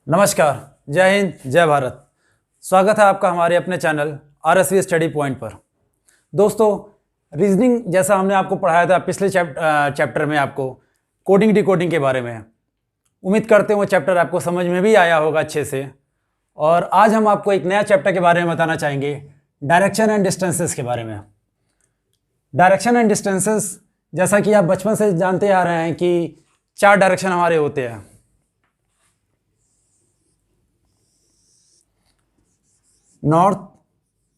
नमस्कार, जय हिंद, जय भारत। स्वागत है आपका हमारे अपने चैनल RSV स्टडी पॉइंट पर। दोस्तों, रीजनिंग जैसा हमने आपको पढ़ाया था पिछले चैप्टर में आपको कोडिंग डिकोडिंग के बारे में। उम्मीद करते हैं वो चैप्टर आपको समझ में भी आया होगा अच्छे से। और आज हम आपको एक नया चैप्टर के बारे में बताना चाहेंगे, डायरेक्शन एंड डिस्टेंसेस के बारे में। डायरेक्शन एंड डिस्टेंसेस, जैसा कि आप बचपन से जानते आ रहे हैं कि 4 डायरेक्शन हमारे होते हैं। नॉर्थ,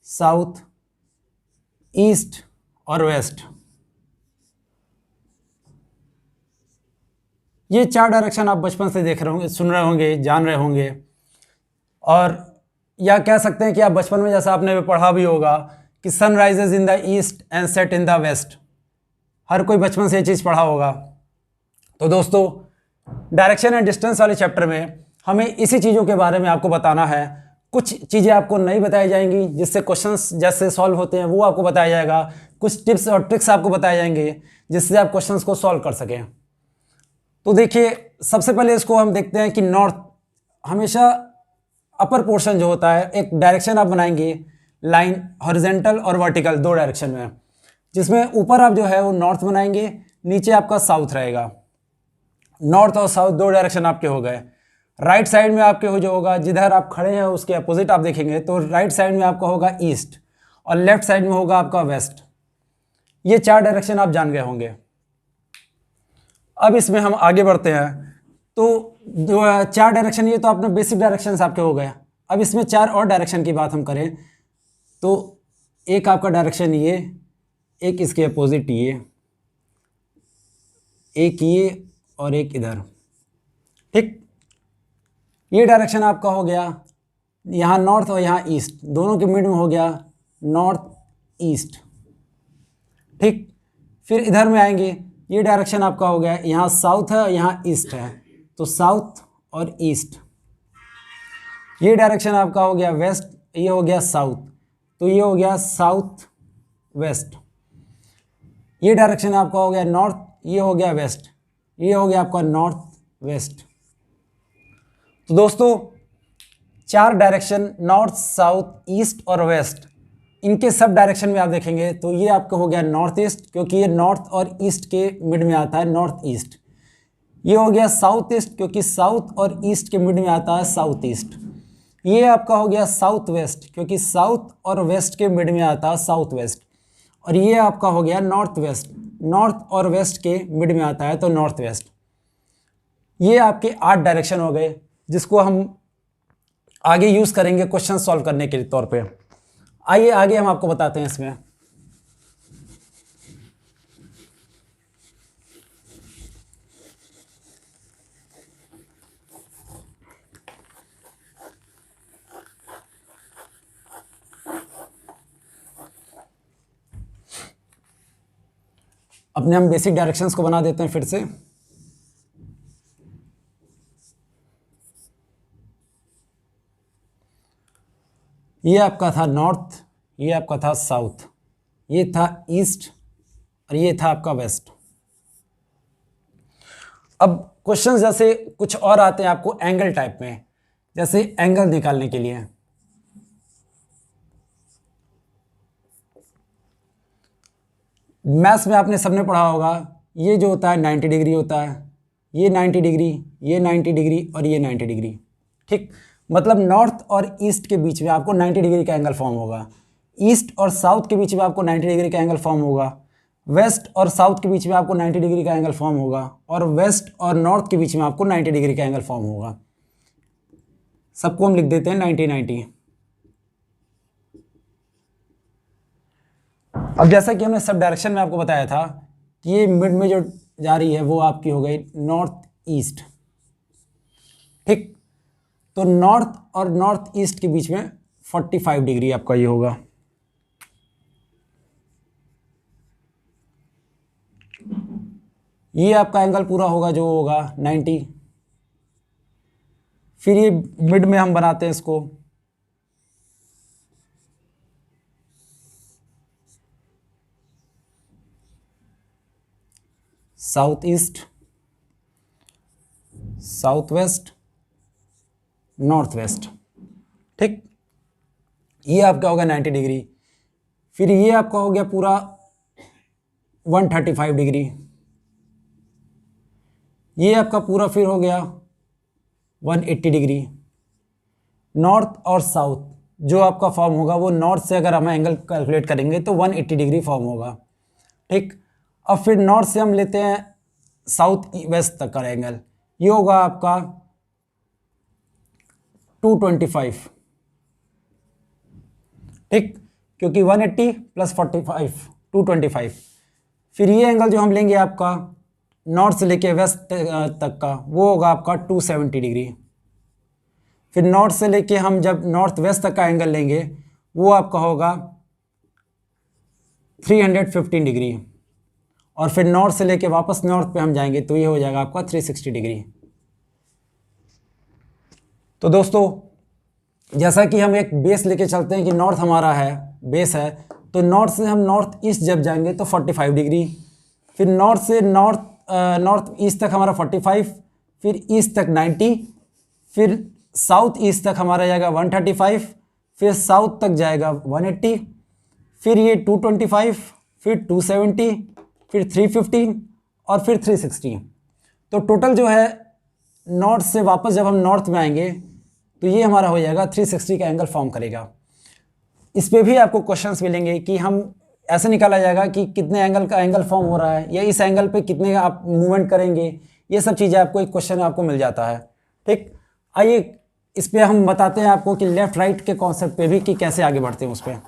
साउथ, ईस्ट और वेस्ट। ये 4 डायरेक्शन आप बचपन से देख रहे होंगे, सुन रहे होंगे, जान रहे होंगे। और या कह सकते हैं कि आप बचपन में जैसा आपने पढ़ा भी होगा कि sun rises in the east and set in the west. हर कोई बचपन से ये चीज़ पढ़ा होगा। तो दोस्तों, डायरेक्शन एंड डिस्टेंस वाले चैप्टर में हमें इसी चीज़ों के बारे में आपको बताना है। कुछ चीज़ें आपको नहीं बताई जाएंगी, जिससे क्वेश्चंस जैसे सॉल्व होते हैं वो आपको बताया जाएगा। कुछ टिप्स और ट्रिक्स आपको बताए जाएंगे जिससे आप क्वेश्चंस को सॉल्व कर सकें। तो देखिए, सबसे पहले इसको हम देखते हैं कि नॉर्थ, हमेशा अपर पोर्शन जो होता है, एक डायरेक्शन आप बनाएंगे, लाइन हॉरिजेंटल और वर्टिकल 2 डायरेक्शन में, जिसमें ऊपर आप जो है वो नॉर्थ बनाएंगे, नीचे आपका साउथ रहेगा। नॉर्थ और साउथ 2 डायरेक्शन आपके हो गए। राइट साइड में आपके हो जो होगा, जिधर आप खड़े हैं उसके अपोजिट आप देखेंगे तो राइट साइड में आपका होगा ईस्ट और लेफ्ट साइड में होगा आपका वेस्ट। ये 4 डायरेक्शन आप जान गए होंगे। अब इसमें हम आगे बढ़ते हैं। तो जो 4 डायरेक्शन, ये तो आपने बेसिक डायरेक्शंस आपके हो गए। अब इसमें 4 और डायरेक्शन की बात हम करें तो एक आपका डायरेक्शन ये, एक इसके अपोजिट ये, एक ये और एक इधर। ठीक, ये डायरेक्शन आपका हो गया। यहाँ नॉर्थ और यहाँ ईस्ट, दोनों के मिड में हो गया नॉर्थ ईस्ट। ठीक, फिर इधर में आएंगे, ये डायरेक्शन आपका हो गया, यहाँ साउथ है और यहाँ ईस्ट है, तो साउथ और ईस्ट। ये डायरेक्शन आपका हो गया वेस्ट, ये हो गया साउथ, तो ये हो गया साउथ वेस्ट। ये डायरेक्शन आपका हो गया नॉर्थ, ये हो गया वेस्ट, ये हो गया आपका नॉर्थ वेस्ट। तो दोस्तों, 4 डायरेक्शन नॉर्थ, साउथ, ईस्ट और वेस्ट, इनके सब डायरेक्शन में आप देखेंगे तो ये आपका हो गया नॉर्थ ईस्ट, क्योंकि ये नॉर्थ और ईस्ट के मिड में आता है नॉर्थ ईस्ट। ये हो गया साउथ ईस्ट, क्योंकि साउथ और ईस्ट के मिड में आता है साउथ ईस्ट। ये आपका हो गया साउथ वेस्ट, क्योंकि साउथ और वेस्ट के मिड में आता है साउथ वेस्ट। और ये आपका हो गया नॉर्थ वेस्ट, नॉर्थ और वेस्ट के मिड में आता है तो नॉर्थ वेस्ट। ये आपके 8 डायरेक्शन हो गए, जिसको हम आगे यूज़ करेंगे क्वेश्चन सॉल्व करने के तौर पे। आइए आगे हम आपको बताते हैं इसमें। अपने हम बेसिक डायरेक्शंस को बना देते हैं फिर से। ये आपका था नॉर्थ, ये आपका था साउथ, ये था ईस्ट और ये था आपका वेस्ट। अब क्वेश्चंस जैसे कुछ और आते हैं आपको एंगल टाइप में, जैसे एंगल निकालने के लिए। मैथ्स में आपने सबने पढ़ा होगा, ये जो होता है 90 डिग्री होता है, ये 90 डिग्री, ये 90 डिग्री और ये 90 डिग्री। ठीक, मतलब नॉर्थ और ईस्ट के बीच में आपको 90 डिग्री का एंगल फॉर्म होगा। ईस्ट और साउथ के बीच में आपको 90 डिग्री का एंगल फॉर्म होगा। वेस्ट और साउथ के बीच में आपको 90 डिग्री का एंगल फॉर्म होगा। और वेस्ट और नॉर्थ के बीच में आपको 90 डिग्री का एंगल फॉर्म होगा। सबको हम लिख देते हैं 90-90। अब जैसा कि हमने सब डायरेक्शन में आपको बताया था कि ये मिड में जो जा रही है वो आपकी हो गई नॉर्थ ईस्ट। ठीक, तो नॉर्थ और नॉर्थ ईस्ट के बीच में 45 डिग्री आपका ये होगा। ये आपका एंगल पूरा होगा जो होगा 90। फिर ये मिड में हम बनाते हैं इसको, south east, south west north west, ठीक। ये आपका होगा 90 डिग्री। फिर ये आपका हो गया पूरा 135 डिग्री। ये आपका पूरा फिर हो गया 180 डिग्री। नॉर्थ और साउथ जो आपका फॉर्म होगा वो नॉर्थ से अगर हम एंगल कैलकुलेट करेंगे तो 180 डिग्री फॉर्म होगा, ठीक। अब फिर नॉर्थ से हम लेते हैं साउथ वेस्ट तक का एंगल, ये होगा आपका 225, ठीक, क्योंकि 180 + 45 225। फिर ये एंगल जो हम लेंगे आपका नॉर्थ से लेके वेस्ट तक का वो होगा आपका 270 डिग्री। फिर नॉर्थ से लेके हम जब नॉर्थ वेस्ट तक का एंगल लेंगे वो आपका होगा 315 डिग्री। और फिर नॉर्थ से लेके वापस नॉर्थ पे हम जाएंगे तो ये हो जाएगा आपका 360 डिग्री। तो दोस्तों जैसा कि हम एक बेस लेके चलते हैं कि नॉर्थ हमारा है, बेस है, तो नॉर्थ से हम नॉर्थ ईस्ट जब जाएंगे तो 45 डिग्री। फिर नॉर्थ से नॉर्थ ईस्ट तक हमारा 45, फिर ईस्ट तक 90, फिर साउथ ईस्ट तक हमारा जाएगा 135, फिर साउथ तक जाएगा 180, फिर ये 225, फिर 270, फिर 315 और फिर 360। तो टोटल जो है नॉर्थ से वापस जब हम नॉर्थ में आएंगे तो ये हमारा हो जाएगा 360 का एंगल फॉर्म करेगा। इस पे भी आपको क्वेश्चंस मिलेंगे कि हम ऐसे निकाला जाएगा कि कितने एंगल का एंगल फॉर्म हो रहा है या इस एंगल पे कितने आप मूवमेंट करेंगे, ये सब चीज़ें आपको एक क्वेश्चन आपको मिल जाता है, ठीक। आइए इस पे हम बताते हैं आपको कि लेफ्ट राइट के कॉन्सेप्ट पे भी कि कैसे आगे बढ़ते हैं उस पर।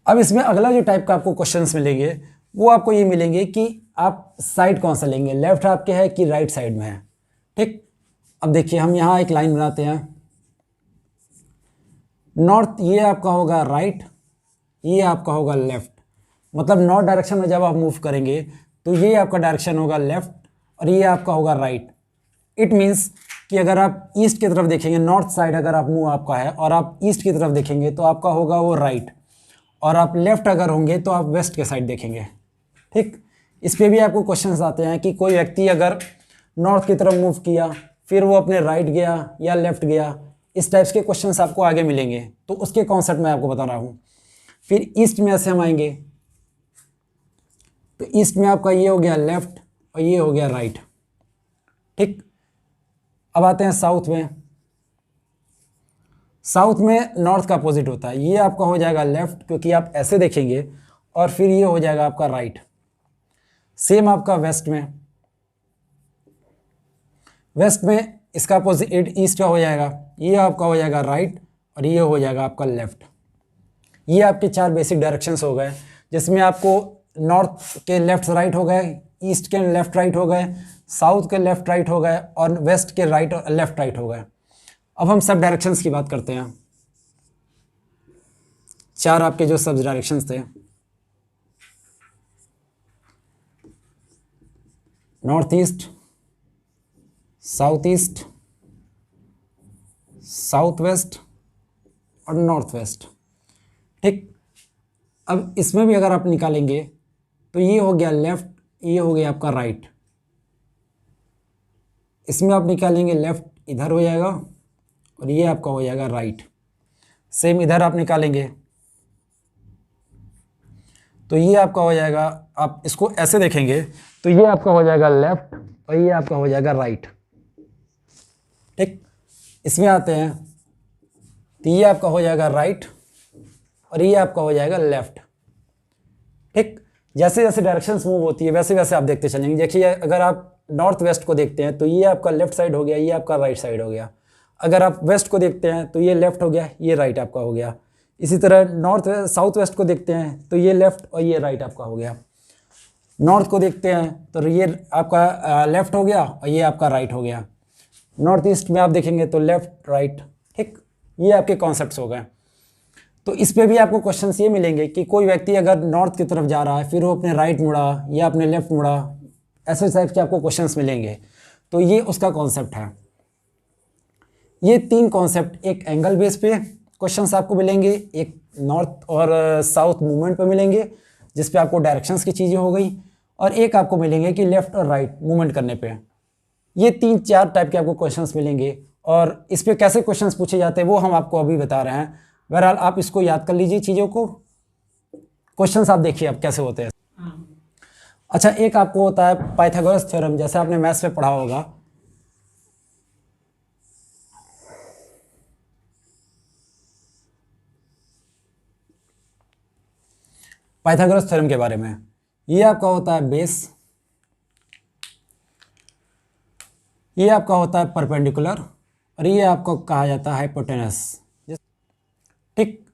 अब इसमें अगला जो टाइप का आपको क्वेश्चंस मिलेंगे वो आपको ये मिलेंगे कि आप साइड कौन सा लेंगे, लेफ्ट आपके है कि राइट साइड में है, ठीक। अब देखिए हम यहाँ एक लाइन बनाते हैं, नॉर्थ ये आपका होगा राइट, ये आपका होगा लेफ्ट। मतलब नॉर्थ डायरेक्शन में जब आप मूव करेंगे तो ये आपका डायरेक्शन होगा लेफ्ट और ये आपका होगा राइट। इट मीन्स कि अगर आप ईस्ट की तरफ देखेंगे, नॉर्थ साइड अगर आप मूव आपका है और आप ईस्ट की तरफ देखेंगे तो आपका होगा वो राइट, और आप लेफ्ट अगर होंगे तो आप वेस्ट के साइड देखेंगे, ठीक। इस पे भी आपको क्वेश्चंस आते हैं कि कोई व्यक्ति अगर नॉर्थ की तरफ मूव किया फिर वो अपने राइट गया या लेफ्ट गया, इस टाइप्स के क्वेश्चंस आपको आगे मिलेंगे, तो उसके कॉन्सेप्ट मैं आपको बता रहा हूँ। फिर ईस्ट में ऐसे हम आएंगे तो ईस्ट में आपका ये हो गया लेफ्ट और ये हो गया राइट, ठीक। अब आते हैं साउथ में। साउथ में नॉर्थ का अपोजिट होता है, ये आपका हो जाएगा लेफ्ट क्योंकि आप ऐसे देखेंगे, और फिर ये हो जाएगा आपका राइट। सेम आपका वेस्ट में, वेस्ट में इसका अपोजिट ईस्ट का हो जाएगा, ये आपका हो जाएगा राइट और ये हो जाएगा आपका लेफ्ट। ये आपके 4 बेसिक डायरेक्शंस हो गए, जिसमें आपको नॉर्थ के लेफ्ट राइट हो गए, ईस्ट के लेफ्ट राइट हो गए, साउथ के लेफ्ट राइट हो गए और वेस्ट के राइट और लेफ्ट राइट हो गए। अब हम सब डायरेक्शंस की बात करते हैं। 4 आपके जो सब डायरेक्शंस थे, north east, south east, south west और नॉर्थ वेस्ट, ठीक। अब इसमें भी अगर आप निकालेंगे तो ये हो गया लेफ्ट, ये हो गया आपका राइट। इसमें आप निकालेंगे लेफ्ट इधर हो जाएगा और ये आपका हो जाएगा राइट। सेम इधर आप निकालेंगे तो ये आपका हो जाएगा, आप इसको ऐसे देखेंगे तो ये आपका हो जाएगा लेफ्ट और ये आपका हो जाएगा राइट, ठीक। इसमें आते हैं तो ये आपका हो जाएगा राइट और ये आपका हो जाएगा लेफ्ट, ठीक। जैसे जैसे डायरेक्शंस मूव होती है वैसे वैसे आप देखते चलेंगे। देखिए अगर आप नॉर्थ वेस्ट को देखते हैं तो ये आपका लेफ्ट साइड हो गया, ये आपका राइट साइड हो गया। अगर आप वेस्ट को देखते हैं तो ये लेफ्ट हो गया, ये राइट आपका हो गया। इसी तरह नॉर्थ साउथ वेस्ट को देखते हैं तो ये लेफ्ट और ये राइट आपका हो गया। नॉर्थ को देखते हैं तो ये आपका लेफ्ट हो गया और ये आपका राइट हो गया। नॉर्थ ईस्ट में आप देखेंगे तो लेफ्ट राइट, ठीक। ये आपके कॉन्सेप्ट्स हो गए। तो इस पे भी आपको क्वेश्चंस ये मिलेंगे कि कोई व्यक्ति अगर नॉर्थ की तरफ जा रहा है फिर वो अपने राइट मुड़ा या अपने लेफ्ट मुड़ा, ऐसे टाइप के आपको क्वेश्चंस मिलेंगे। तो ये उसका कॉन्सेप्ट है। ये 3 कॉन्सेप्ट एक एंगल बेस पे क्वेश्चंस आपको मिलेंगे, एक नॉर्थ और साउथ मूवमेंट पे मिलेंगे जिस पे आपको डायरेक्शंस की चीज़ें हो गई, और एक आपको मिलेंगे कि लेफ़्ट और राइट मूवमेंट करने पे। ये 3-4 टाइप के आपको क्वेश्चंस मिलेंगे और इस पे कैसे क्वेश्चंस पूछे जाते हैं वो हम आपको अभी बता रहे हैं। बहरहाल आप इसको याद कर लीजिए चीज़ों को, क्वेश्चंस आप देखिए अब कैसे होते हैं। अच्छा, एक आपको होता है पाइथागोरस थ्योरम, जैसे आपने मैथ्स में पढ़ा होगा। पाइथागोरस थ्योरम के बारे में, ये आपका होता है बेस, ये आपका होता है परपेंडिकुलर और ये आपको कहा जाता है हाइपोटेनस। ठीक,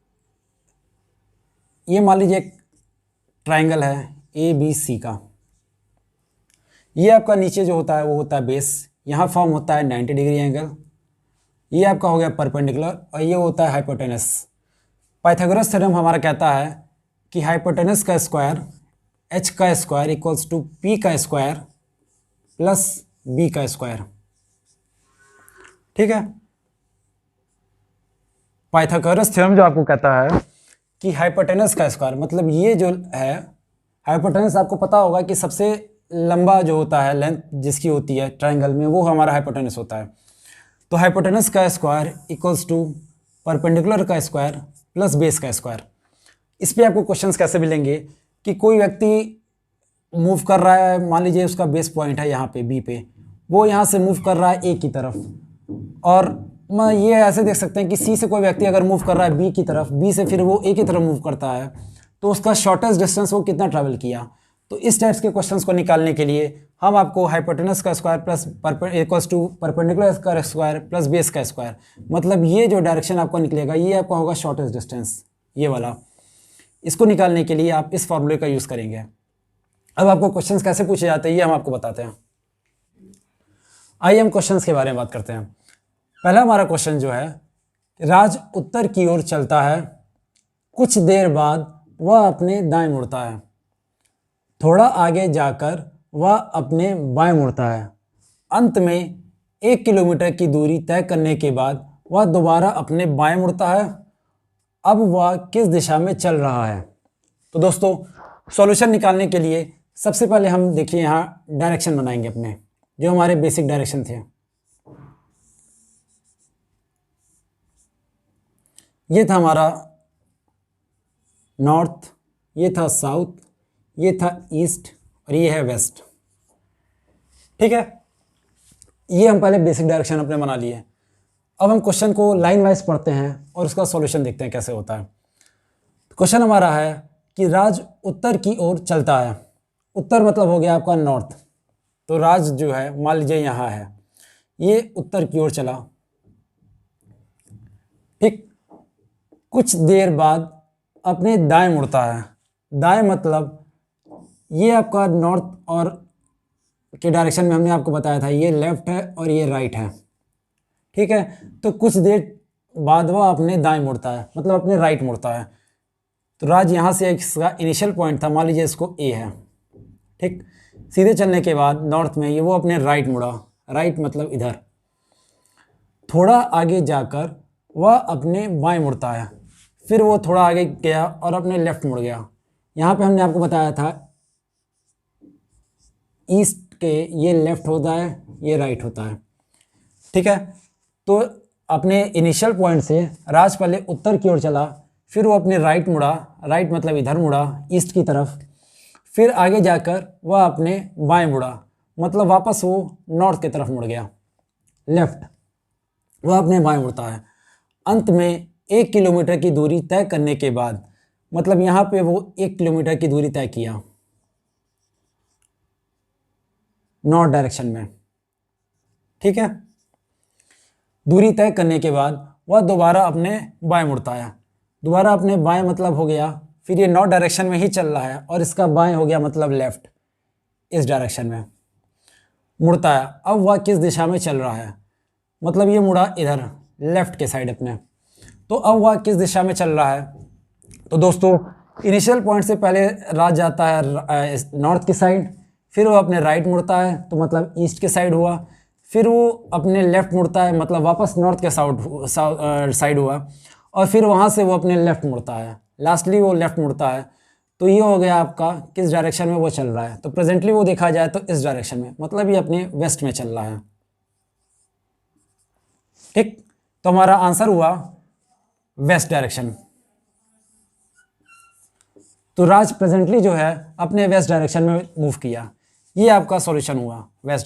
ये मान लीजिए एक ट्राइंगल है ABC का, ये आपका नीचे जो होता है वो होता है बेस, यहाँ फॉर्म होता है 90 डिग्री एंगल, ये आपका हो गया परपेंडिकुलर और ये होता है हाइपोटेनस। पाइथागोरस थ्योरम हमारा कहता है कि हाइपोटेनस का स्क्वायर h का स्क्वायर इक्वल्स टू p का स्क्वायर प्लस b का स्क्वायर। ठीक है, पाइथागोरस थ्योरम जो आपको कहता है कि हाइपोटेनस का स्क्वायर, मतलब ये जो है हाइपोटेनस, आपको पता होगा कि सबसे लंबा जो होता है लेंथ जिसकी होती है ट्रायंगल में, वो हमारा हाइपोटेनस होता है। तो हाइपोटेनस का स्क्वायर इक्वल्स टू परपेंडिकुलर का स्क्वायर प्लस बेस का स्क्वायर। इस पे आपको क्वेश्चंस कैसे मिलेंगे कि कोई व्यक्ति मूव कर रहा है, मान लीजिए उसका बेस पॉइंट है यहाँ पे B पे, वो यहाँ से मूव कर रहा है A की तरफ, और मैं ये ऐसे देख सकते हैं कि C से कोई व्यक्ति अगर मूव कर रहा है B की तरफ, B से फिर वो A की तरफ मूव करता है, तो उसका शॉर्टेस्ट डिस्टेंस वो कितना ट्रैवल किया। तो इस टाइप्स के क्वेश्चंस को निकालने के लिए हम आपको हाइपोटेनस का square plus equals to perpendicular का स्क्वायर प्लस बेस का स्क्वायर, मतलब ये जो डायरेक्शन आपको निकलेगा ये आपका होगा शॉर्टेस्ट डिस्टेंस, ये वाला। इसको निकालने के लिए आप इस फॉर्मूले का यूज़ करेंगे। अब आपको क्वेश्चंस कैसे पूछे जाते हैं ये हम आपको बताते हैं। आइए हम क्वेश्चंस के बारे में बात करते हैं। पहला हमारा क्वेश्चन जो है, राज उत्तर की ओर चलता है, कुछ देर बाद वह अपने दाएं मुड़ता है, थोड़ा आगे जाकर वह अपने बाएं मुड़ता है, अंत में 1 किलोमीटर की दूरी तय करने के बाद वह दोबारा अपने बाएं मुड़ता है। अब वह किस दिशा में चल रहा है। तो दोस्तों, सॉल्यूशन निकालने के लिए सबसे पहले हम देखिए यहाँ डायरेक्शन बनाएंगे अपने, जो हमारे बेसिक डायरेक्शन थे। ये था हमारा नॉर्थ, ये था साउथ, ये था ईस्ट और ये है वेस्ट। ठीक है, ये हम पहले बेसिक डायरेक्शन अपने बना लिए। अब हम क्वेश्चन को लाइन वाइज पढ़ते हैं और उसका सॉल्यूशन देखते हैं कैसे होता है। क्वेश्चन हमारा है कि राज उत्तर की ओर चलता है, उत्तर मतलब हो गया आपका नॉर्थ, तो राज जो है मान लीजिए यहाँ है, ये उत्तर की ओर चला। ठीक, कुछ देर बाद अपने दाएं मुड़ता है, दाएं मतलब ये आपका नॉर्थ और के डायरेक्शन में हमने आपको बताया था, ये लेफ्ट है और ये राइट है। ठीक है, तो कुछ देर बाद वह अपने दाएं मुड़ता है, मतलब अपने राइट मुड़ता है। तो राज यहाँ से इसका इनिशियल पॉइंट था, मान लीजिए इसको A है। ठीक, सीधे चलने के बाद नॉर्थ में ये वो अपने राइट मुड़ा, राइट मतलब इधर। थोड़ा आगे जाकर वह अपने बाएं मुड़ता है, फिर वो थोड़ा आगे गया और अपने लेफ्ट मुड़ गया। यहाँ पे हमने आपको बताया था ईस्ट के ये लेफ्ट होता है, ये राइट होता है। ठीक है, तो अपने इनिशियल पॉइंट से राज पहले उत्तर की ओर चला, फिर वो अपने राइट मुड़ा, राइट मतलब इधर मुड़ा ईस्ट की तरफ, फिर आगे जाकर वह अपने बाएं मुड़ा, मतलब वापस वो नॉर्थ की तरफ मुड़ गया, लेफ्ट, वह अपने बाएं मुड़ता है। अंत में 1 किलोमीटर की दूरी तय करने के बाद, मतलब यहाँ पे वो 1 किलोमीटर की दूरी तय किया नॉर्थ डायरेक्शन में। ठीक है, दूरी तय करने के बाद वह दोबारा अपने बाएं मुड़ता है, दोबारा अपने बाएं मतलब हो गया, फिर ये नॉर्थ डायरेक्शन में ही चल रहा है और इसका बाएं हो गया मतलब लेफ्ट, इस डायरेक्शन में मुड़ता है। अब वह किस दिशा में चल रहा है, मतलब ये मुड़ा इधर लेफ्ट के साइड अपने, तो अब वह किस दिशा में चल रहा है। तो दोस्तों, इनिशियल पॉइंट से पहले राज जाता है नॉर्थ की साइड, फिर वो अपने राइट मुड़ता है, तो मतलब ईस्ट के साइड हुआ, फिर वो अपने लेफ़्ट मुड़ता है, मतलब वापस नॉर्थ के साइड हुआ, और फिर वहाँ से वो अपने लेफ़्ट मुड़ता है, लास्टली वो लेफ़्ट मुड़ता है। तो ये हो गया आपका किस डायरेक्शन में वो चल रहा है। तो प्रेजेंटली वो देखा जाए तो इस डायरेक्शन में, मतलब ये अपने वेस्ट में चल रहा है। ठीक, तो हमारा आंसर हुआ वेस्ट डायरेक्शन। तो राज प्रेजेंटली जो है अपने वेस्ट डायरेक्शन में मूव किया, ये आपका सॉल्यूशन हुआ वेस्ट।